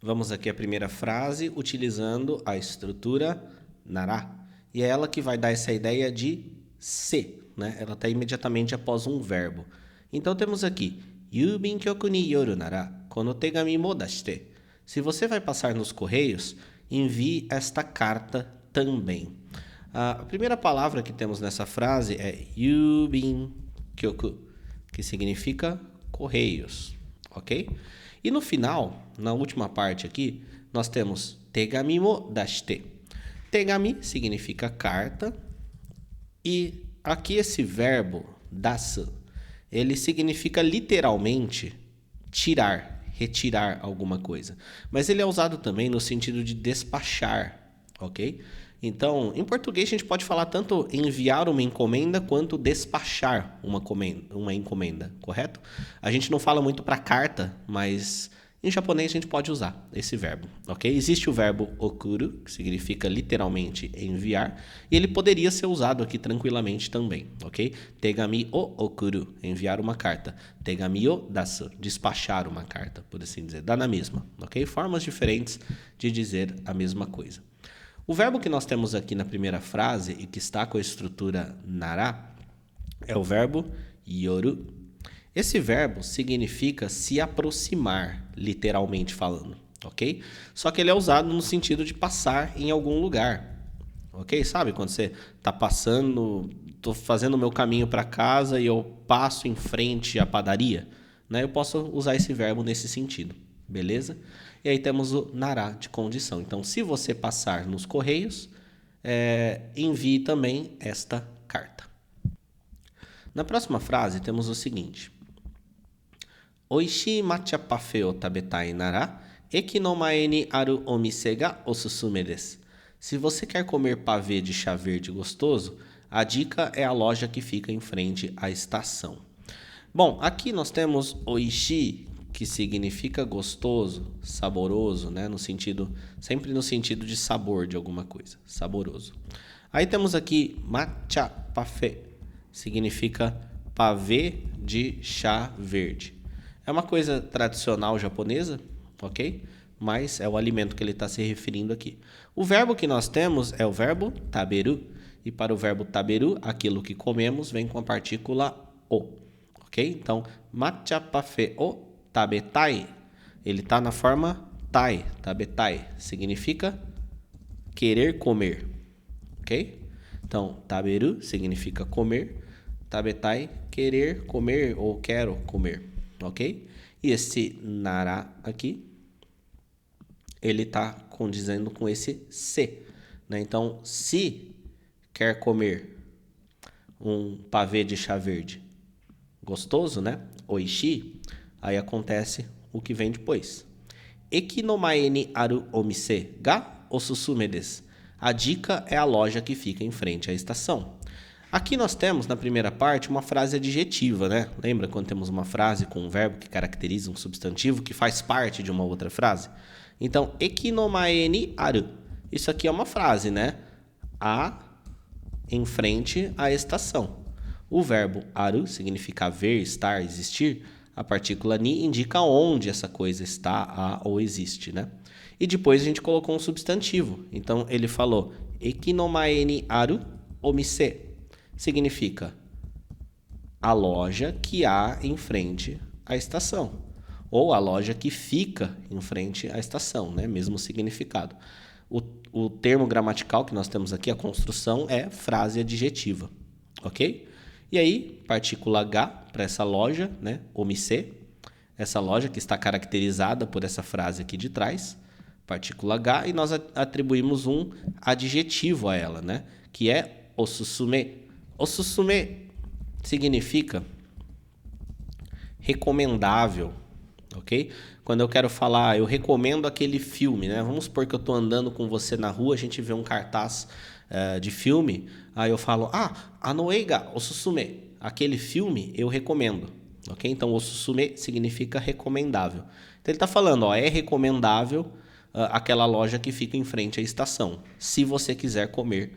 Vamos aqui à primeira frase utilizando a estrutura nará. E é ela que vai dar essa ideia de se, né? Ela está imediatamente após um verbo. Então temos aqui Yubin-kyoku ni yoru nara kono tegami mo dashite. Se você vai passar nos correios, envie esta carta também. A primeira palavra que temos nessa frase é Yubin-kyoku, que significa correios, ok? E no final, na última parte aqui, nós temos tegami mo dashite. Tegami significa carta e aqui esse verbo dasu, ele significa literalmente tirar, retirar alguma coisa. Mas ele é usado também no sentido de despachar, ok? Então, em português a gente pode falar tanto enviar uma encomenda quanto despachar uma encomenda, correto? A gente não fala muito para carta, mas em japonês a gente pode usar esse verbo, ok? Existe o verbo okuru, que significa literalmente enviar, e ele poderia ser usado aqui tranquilamente também, ok? Tegami o okuru, enviar uma carta. Tegami o dasu, despachar uma carta, por assim dizer. Dá na mesma, ok? Formas diferentes de dizer a mesma coisa. O verbo que nós temos aqui na primeira frase e que está com a estrutura nará é o verbo yoru. Esse verbo significa se aproximar, literalmente falando, ok? Só que ele é usado no sentido de passar em algum lugar, ok? Sabe quando você está passando, estou fazendo o meu caminho para casa e eu passo em frente à padaria, né? Eu posso usar esse verbo nesse sentido, beleza? E aí temos o nará de condição. Então, se você passar nos correios, envie também esta carta. Na próxima frase temos o seguinte: Oishii matcha parfait o tabetai nara, eki no mae ni aru omise ga osusume desu. Se você quer comer pavê de chá verde gostoso, a dica é a loja que fica em frente à estação. Bom, aqui nós temos oishii, que significa gostoso, saboroso, né? Sempre no sentido de sabor de alguma coisa, saboroso. Aí temos aqui matcha parfait, significa pavê de chá verde. É uma coisa tradicional japonesa, ok? Mas é o alimento que ele está se referindo aqui. O verbo que nós temos é o verbo taberu. E para o verbo taberu, aquilo que comemos vem com a partícula o, ok? Então, matcha parfait o tabetai, ele está na forma tai, tabetai, significa querer comer, ok? Então, taberu significa comer, tabetai, querer comer ou quero comer, ok? E esse nara aqui, ele está condizendo com esse se, né? Então, se quer comer um pavê de chá verde gostoso, né? Oishi, aí acontece o que vem depois. Eki no mae ni aru omise ga osusume desu. A dica é a loja que fica em frente à estação. Aqui nós temos, na primeira parte, uma frase adjetiva, né? Lembra quando temos uma frase com um verbo que caracteriza um substantivo que faz parte de uma outra frase? Então, eki no mae ni aru. Isso aqui é uma frase, né? A em frente à estação. O verbo aru significa haver, estar, existir. A partícula ni indica onde essa coisa está, há ou existe, né? E depois a gente colocou um substantivo. Então, ele falou eki no mae ni aru omise. Significa a loja que há em frente à estação. Ou a loja que fica em frente à estação, né? Mesmo significado. O termo gramatical que nós temos aqui, a construção, é frase adjetiva, ok? E aí, partícula H para essa loja, né? Omise, essa loja que está caracterizada por essa frase aqui de trás, partícula H, e nós atribuímos um adjetivo a ela, né? Que é osusume. Osusume significa recomendável, ok? Quando eu quero falar, eu recomendo aquele filme, né? Vamos supor que eu estou andando com você na rua, a gente vê um cartaz de filme, aí eu falo, anoeiga osusume, aquele filme eu recomendo, ok? Então, osusume significa recomendável. Então, ele está falando, é recomendável aquela loja que fica em frente à estação, se você quiser comer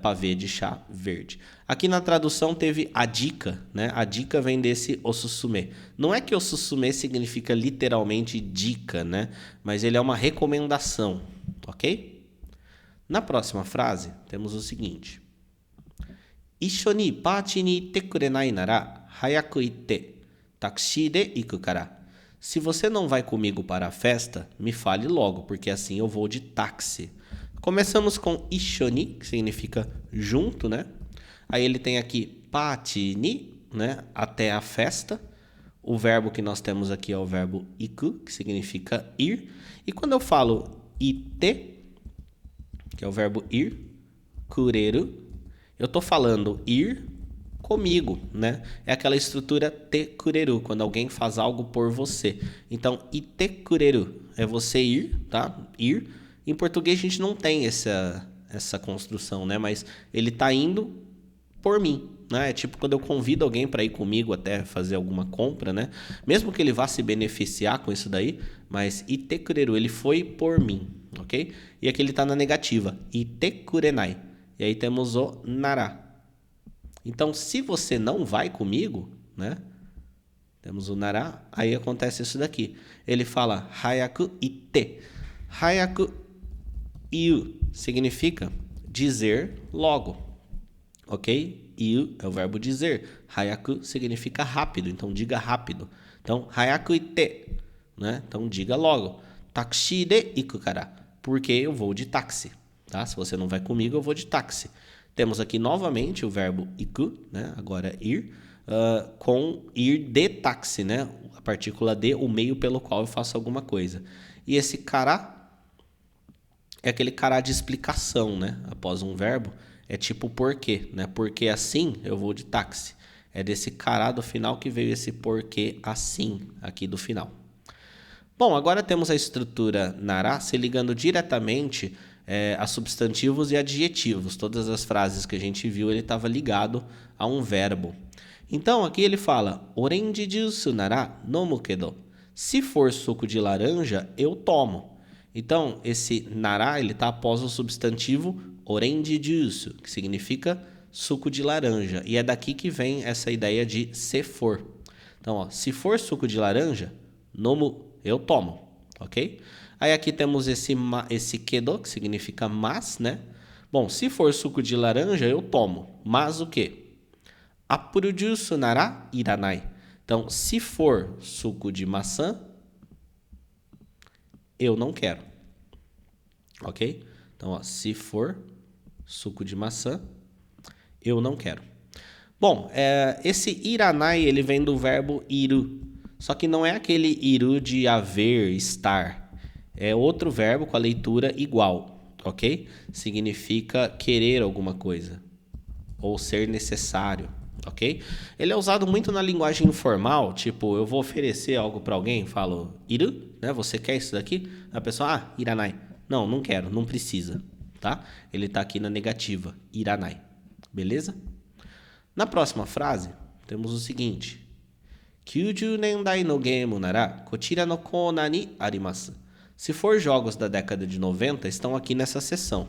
pavê de chá verde. Aqui na tradução teve a dica, né? A dica vem desse osusume. Não é que osusume significa literalmente dica, né? Mas ele é uma recomendação, ok? Na próxima frase, temos o seguinte. Issho ni party ni itte kurenai nara, hayaku itte, taxi de iku kara. Se você não vai comigo para a festa, me fale logo, porque assim eu vou de táxi. Começamos com ishoni, que significa junto, né? Aí ele tem aqui party ni, né? Até a festa. O verbo que nós temos aqui é o verbo iku, que significa ir. E quando eu falo ite, que é o verbo ir, kureru, eu estou falando ir comigo, né? É aquela estrutura te kureru, quando alguém faz algo por você. Então, ite kureru é você ir, tá? Ir. Em português a gente não tem essa construção, né? Mas ele tá indo por mim, né? É tipo quando eu convido alguém para ir comigo até fazer alguma compra, né? Mesmo que ele vá se beneficiar com isso daí, mas ite kureru, ele foi por mim, ok? E aqui ele tá na negativa, ite kurenai. E aí temos o nara. Então, se você não vai comigo, né? Temos o nara, aí acontece isso daqui. Ele fala hayaku ite. Hayaku iu significa dizer logo, ok? Iu é o verbo dizer. Hayaku significa rápido, então diga rápido. Então, hayaku ite, né? Então, diga logo. Taxi de iku kara, porque eu vou de táxi, tá? Se você não vai comigo, eu vou de táxi. Temos aqui novamente o verbo iku, né? Agora ir, com ir de táxi, né? A partícula de, o meio pelo qual eu faço alguma coisa. E esse kara é aquele kara de explicação, né? Após um verbo, é tipo porquê, né? Porque assim eu vou de táxi. É desse kara do final que veio esse porquê assim aqui do final. Bom, agora temos a estrutura nara se ligando diretamente a substantivos e adjetivos. Todas as frases que a gente viu, ele estava ligado a um verbo. Então, aqui ele fala, orange juice nara nomu kedo. Se for suco de laranja, eu tomo. Então, esse nara, ele está após o substantivo orange juice, que significa suco de laranja. E é daqui que vem essa ideia de se for. Então, ó, se for suco de laranja, nomu, eu tomo, ok? Aí aqui temos esse kedo, que significa mas, né? Bom, se for suco de laranja, eu tomo. Mas o quê? Apple juice nara iranai. Então, se for suco de maçã, eu não quero. Ok? Então, ó, se for suco de maçã, eu não quero. Bom, esse iranai, ele vem do verbo iru. Só que não é aquele iru de haver, estar. É outro verbo com a leitura igual, ok? Significa querer alguma coisa ou ser necessário, ok? Ele é usado muito na linguagem informal, tipo, eu vou oferecer algo para alguém, falo, iru, né? Você quer isso daqui? A pessoa, iranai. Não, não quero, não precisa, tá? Ele tá aqui na negativa, iranai, beleza? Na próxima frase, temos o seguinte. 90 nendai no game nara, kochira no kona ni arimasu. Se for jogos da década de 90, estão aqui nessa seção.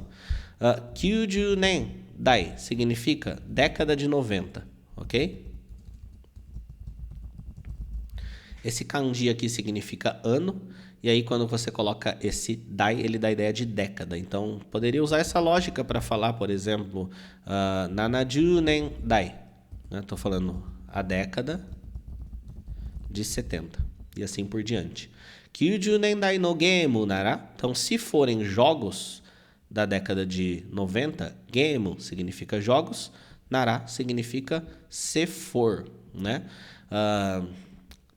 90 nendai significa década de 90, ok? Esse kanji aqui significa ano, e aí quando você coloca esse dai, ele dá a ideia de década. Então, poderia usar essa lógica para falar, por exemplo, 70 nendai. Estou falando a década de 70, e assim por diante. 90 nendai no game nara. Então, se forem jogos da década de 90, game significa jogos, nara significa se for, né?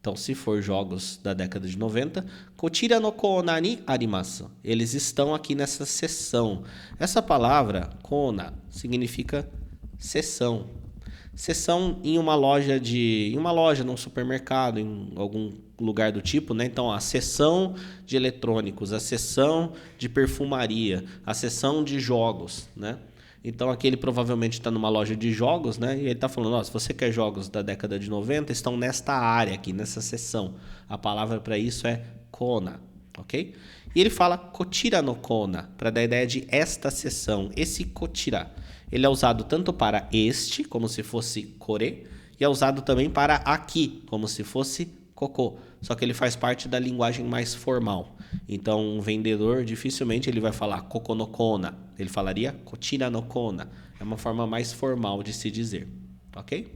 Então, se for jogos da década de 90, kochira no kona ni arimasu. Eles estão aqui nessa seção. Essa palavra, kona, significa seção. Seção em uma loja, num supermercado, em algum lugar do tipo, né? Então, a seção de eletrônicos, a seção de perfumaria, a seção de jogos, né? Então, aqui ele provavelmente está numa loja de jogos, né? E ele está falando, se você quer jogos da década de 90, estão nesta área aqui, nessa seção. A palavra para isso é kona, ok? E ele fala kochira no kona, para dar a ideia de esta seção, esse kochira. Ele é usado tanto para este, como se fosse kore, e é usado também para aqui, como se fosse koko. Só que ele faz parte da linguagem mais formal. Então, um vendedor, dificilmente ele vai falar koko no kona. Ele falaria kochira no kona. É uma forma mais formal de se dizer. Ok?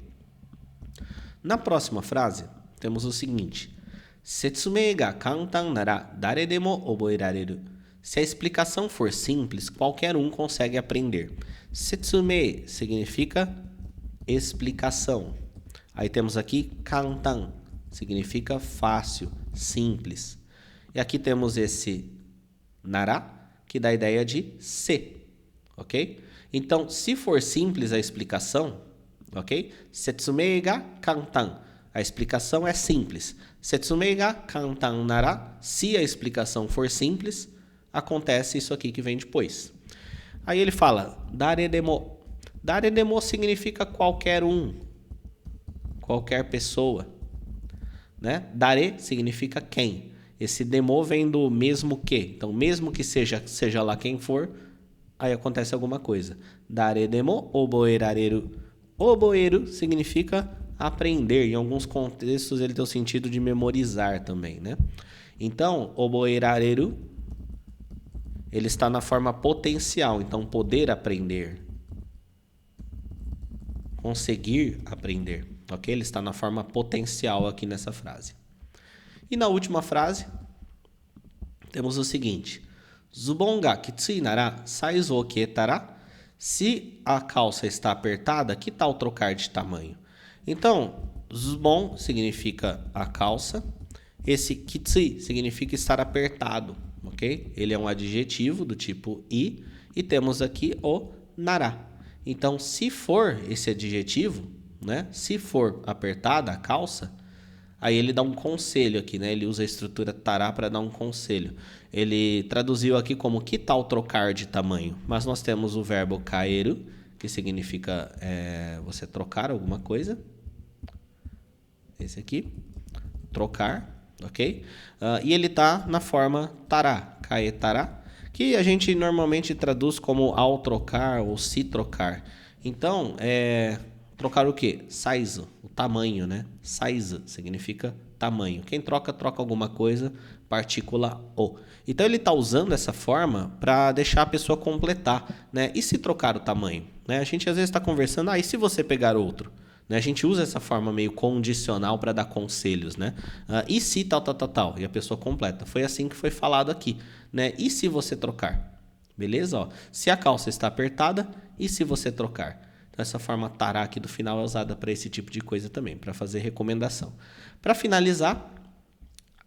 Na próxima frase, temos o seguinte. Setsumei ga kantan nara dare demo oboerareru. Se a explicação for simples, qualquer um consegue aprender. Setsumei significa explicação. Aí temos aqui kantan, significa fácil, simples. E aqui temos esse nara, que dá a ideia de se, ok? Então, se for simples a explicação, ok? Setsumei ga kantan. A explicação é simples. Setsumei ga kantan nara. Se a explicação for simples, acontece isso aqui que vem depois. Aí ele fala, dare demo. Dare demo significa qualquer um, qualquer pessoa, né? Dare significa quem. Esse demo vem do mesmo que. Então, mesmo que seja lá quem for, aí acontece alguma coisa. Dare demo oboerareru. Oboeru significa aprender. Em alguns contextos ele tem o sentido de memorizar também, né? Então, oboerareru, ele está na forma potencial. Então, poder aprender. Conseguir aprender. Ok? Ele está na forma potencial aqui nessa frase. E na última frase, temos o seguinte. Zubon ga kitsui nara saizu o kietara. Se a calça está apertada, que tal trocar de tamanho? Então, zubon significa a calça. Esse kitsui significa estar apertado, ok? Ele é um adjetivo do tipo i. E temos aqui o nara. Então, se for esse adjetivo, né? Se for apertada a calça, aí ele dá um conselho aqui, né? Ele usa a estrutura tará para dar um conselho. Ele traduziu aqui como que tal trocar de tamanho. Mas nós temos o verbo kaeru, que significa você trocar alguma coisa. Esse aqui, trocar, ok? E ele está na forma tará, kaetará, que a gente normalmente traduz como ao trocar ou se trocar. Então, trocar o quê? Saizu, o tamanho, né? Saizu significa tamanho. Quem troca, troca alguma coisa, partícula o. Então, ele está usando essa forma para deixar a pessoa completar, né? E se trocar o tamanho? Né? A gente às vezes está conversando, e se você pegar outro? Né? A gente usa essa forma meio condicional para dar conselhos, né? E se tal, tal, tal, tal? E a pessoa completa. Foi assim que foi falado aqui, né? E se você trocar? Beleza? Ó, se a calça está apertada, e se você trocar? Então, essa forma tará aqui do final é usada para esse tipo de coisa também, para fazer recomendação. Para finalizar,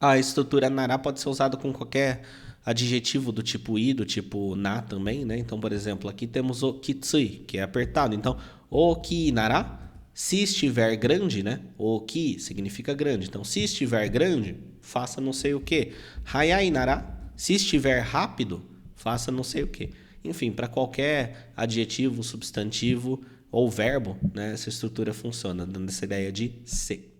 a estrutura nará pode ser usada com qualquer adjetivo do tipo i, do tipo na também, né? Então, por exemplo, aqui temos o kitsui, que é apertado. Então, o ki nará, se estiver grande, né? O ki significa grande. Então, se estiver grande, faça não sei o que. Hayai nará, se estiver rápido, faça não sei o que. Enfim, para qualquer adjetivo, substantivo ou verbo, né? Essa estrutura funciona, dando essa ideia de se.